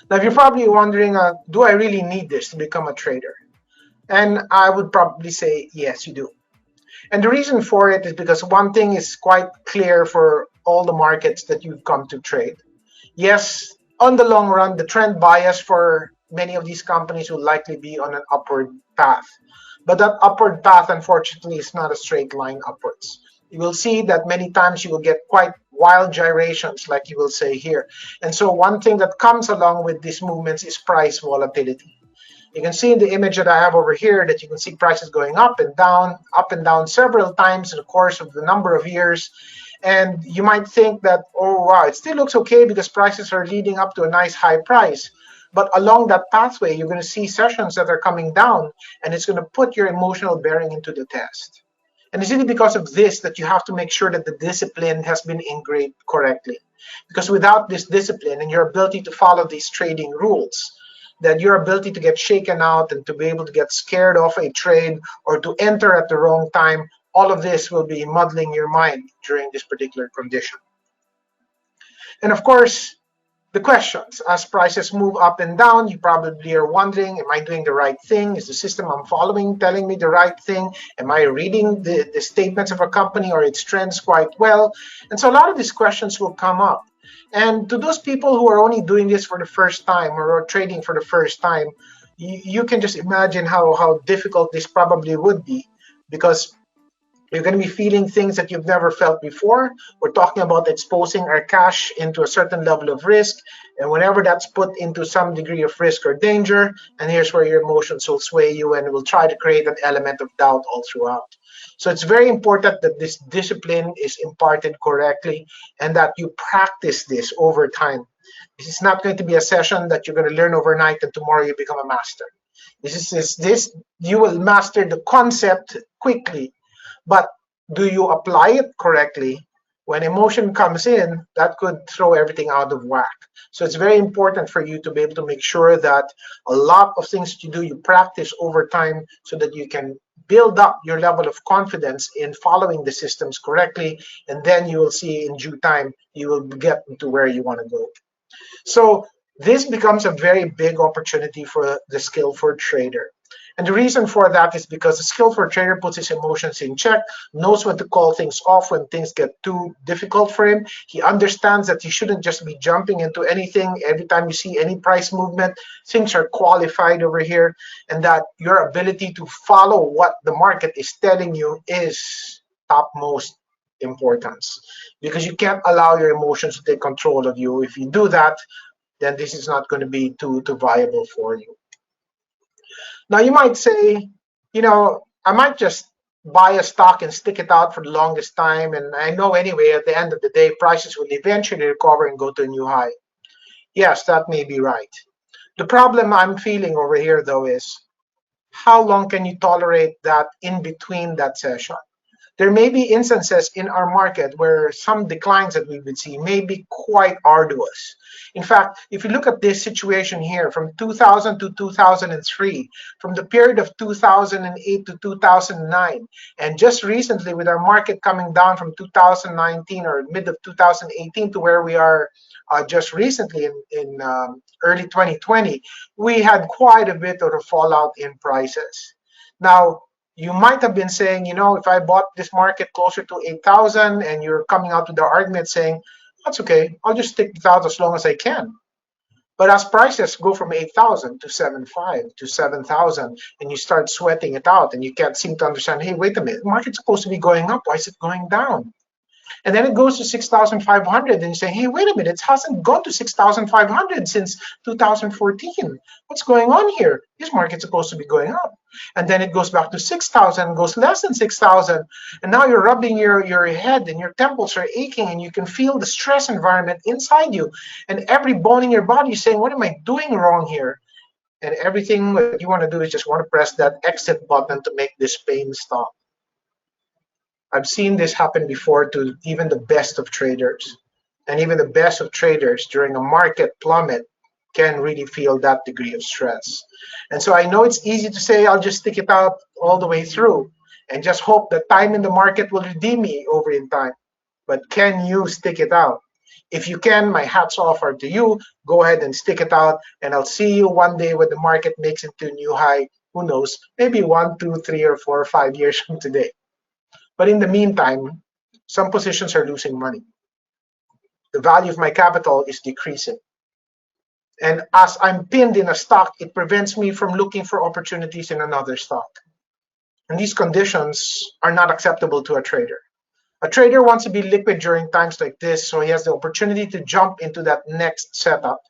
Now, if you're probably wondering, do I really need this to become a trader? And I would probably say, yes, you do. And the reason for it is because one thing is quite clear for all the markets that you've come to trade. Yes, on the long run, the trend bias for many of these companies will likely be on an upward path. But that upward path, unfortunately, is not a straight line upwards. You will see that many times you will get quite wild gyrations, like you will say here. And so one thing that comes along with these movements is price volatility. You can see in the image that I have over here that you can see prices going up and down several times in the course of the number of years. And you might think that, oh, wow, it still looks okay because prices are leading up to a nice high price. But along that pathway, you're going to see sessions that are coming down, and it's going to put your emotional bearing into the test. And it's really because of this that you have to make sure that the discipline has been engraved correctly. Because without this discipline and your ability to follow these trading rules, that your ability to get shaken out and to be able to get scared off a trade or to enter at the wrong time, all of this will be muddling your mind during this particular condition. And of course, the questions. As prices move up and down, you probably are wondering, am I doing the right thing? Is the system I'm following telling me the right thing? Am I reading the statements of a company or its trends quite well? And so a lot of these questions will come up. And to those people who are only doing this for the first time or are trading for the first time, you can just imagine how difficult this probably would be, because you're going to be feeling things that you've never felt before. We're talking about exposing our cash into a certain level of risk. And whenever that's put into some degree of risk or danger, and here's where your emotions will sway you and will try to create an element of doubt all throughout. So it's very important that this discipline is imparted correctly and that you practice this over time. This is not going to be a session that you're going to learn overnight and tomorrow you become a master. This you will master the concept quickly, but do you apply it correctly? When emotion comes in, that could throw everything out of whack. So it's very important for you to be able to make sure that a lot of things that you do, you practice over time so that you can build up your level of confidence in following the systems correctly. And then you will see in due time, you will get to where you want to go. So this becomes a very big opportunity for the skillful trader. And the reason for that is because the skillful trader puts his emotions in check, knows when to call things off when things get too difficult for him. He understands that he shouldn't just be jumping into anything. Every time you see any price movement, things are qualified over here, and that your ability to follow what the market is telling you is topmost importance, because you can't allow your emotions to take control of you. If you do that, then this is not going to be too viable for you. Now you might say, I might just buy a stock and stick it out for the longest time, and I know anyway at the end of the day prices will eventually recover and go to a new high. Yes, that may be right. The problem I'm feeling over here though is, how long can you tolerate that in between that session? There may be instances in our market where some declines that we would see may be quite arduous. In fact, if you look at this situation here from 2000 to 2003, from the period of 2008 to 2009, and just recently with our market coming down from 2019 or mid of 2018 to where we are just recently in early 2020, we had quite a bit of a fallout in prices. Now, you might have been saying, if I bought this market closer to 8,000, and you're coming out with the argument saying, that's okay, I'll just stick it out as long as I can. But as prices go from 8,000 to 7,500 to 7,000, and you start sweating it out and you can't seem to understand, hey, wait a minute, the market's supposed to be going up, why is it going down? And then it goes to 6,500, and you say, hey, wait a minute, it hasn't gone to 6,500 since 2014. What's going on here? This market's supposed to be going up. And then it goes back to 6,000, goes less than 6,000. And now you're rubbing your head and your temples are aching, and you can feel the stress environment inside you. And every bone in your body is saying, what am I doing wrong here? And everything that you want to do is just want to press that exit button to make this pain stop. I've seen this happen before to even the best of traders. And even the best of traders during a market plummet can really feel that degree of stress. And so I know it's easy to say, I'll just stick it out all the way through and just hope that time in the market will redeem me over in time. But can you stick it out? If you can, my hats off are to you. Go ahead and stick it out, and I'll see you one day when the market makes it to a new high. Who knows? Maybe 1, 2, 3, or 4 or 5 years from today. But in the meantime, some positions are losing money. The value of my capital is decreasing. And as I'm pinned in a stock, it prevents me from looking for opportunities in another stock. And these conditions are not acceptable to a trader. A trader wants to be liquid during times like this, so he has the opportunity to jump into that next setup.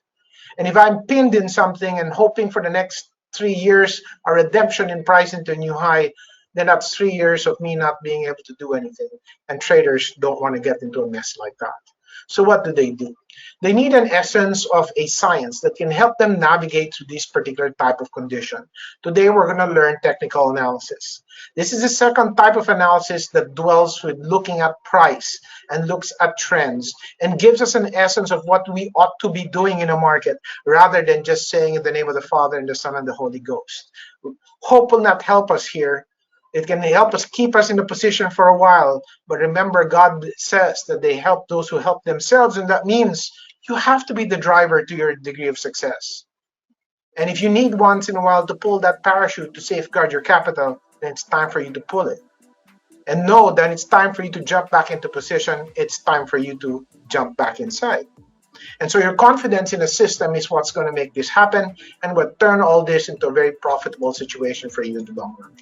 And if I'm pinned in something and hoping for the next 3 years a redemption in price into a new high, then that's 3 years of me not being able to do anything. And traders don't want to get into a mess like that. So what do? They need an essence of a science that can help them navigate through this particular type of condition. Today, we're going to learn technical analysis. This is the second type of analysis that dwells with looking at price and looks at trends and gives us an essence of what we ought to be doing in a market rather than just saying in the name of the Father and the Son and the Holy Ghost. Hope will not help us here. It can help us keep us in the position for a while. But remember, God says that they help those who help themselves. And that means you have to be the driver to your degree of success. And if you need once in a while to pull that parachute to safeguard your capital, then it's time for you to pull it. And know that it's time for you to jump back into position. It's time for you to jump back inside. And so your confidence in the system is what's going to make this happen and will turn all this into a very profitable situation for you in the long run.